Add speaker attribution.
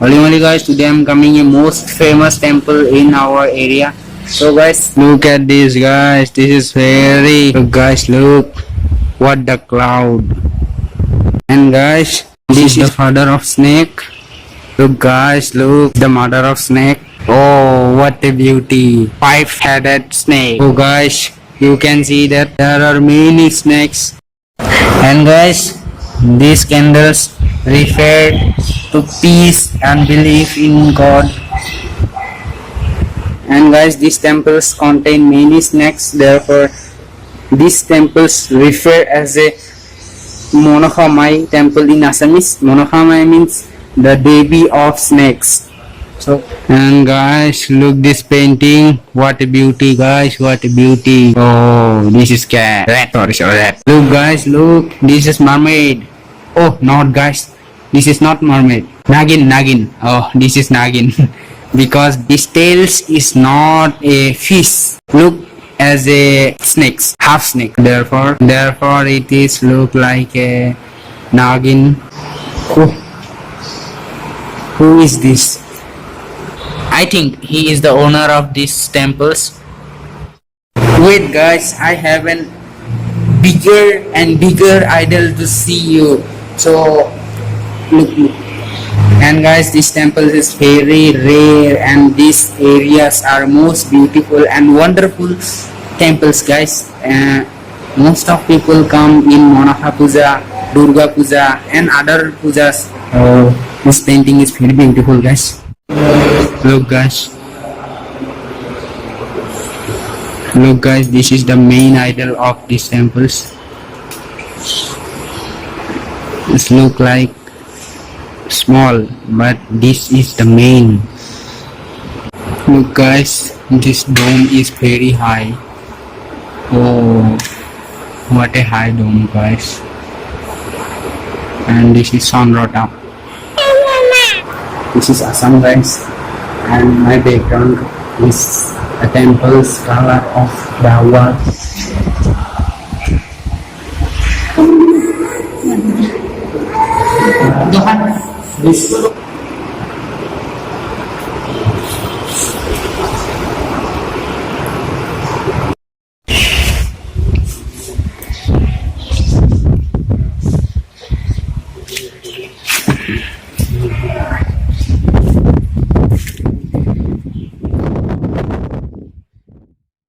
Speaker 1: Only guys, today I'm coming a most famous temple in our area. So guys, look at this guys. This is very look guys, look what the cloud. And guys, this is the father of snake. Look guys, look the mother of snake. Oh, what a beauty. Five-headed snake. Oh guys, you can see that there are many snakes. And guys, these candles refer to peace and belief in God. And guys, these temples contain many snakes, therefore these temples refer as a Monochamai temple in Assamese. Monochamai means the Devi of snakes. So, and guys, look this painting. What a beauty guys, what a beauty. Oh, this is cat. Rat. Look guys, look, this is mermaid. Oh, not guys, this is not mermaid. Nagin. Oh, this is Nagin. Because this tails is not a fish. Look as a snake, half snake. Therefore it is look like a Nagin. Who is this? I think he is the owner of these temples. Wait guys, I have an bigger and bigger idol to see you. So look. And guys, this temple is very rare and these areas are most beautiful and wonderful temples guys. Most of people come in Monaha Puja, Durga Puja and other pujas. This painting is very beautiful guys. Look guys, this is the main idol of these temples. It look like small, but this is the main. Look guys, this dome is very high. Oh, what a high dome guys. And this is Sonrota. This is Assam guys, and my background is the temple's color of the wall. This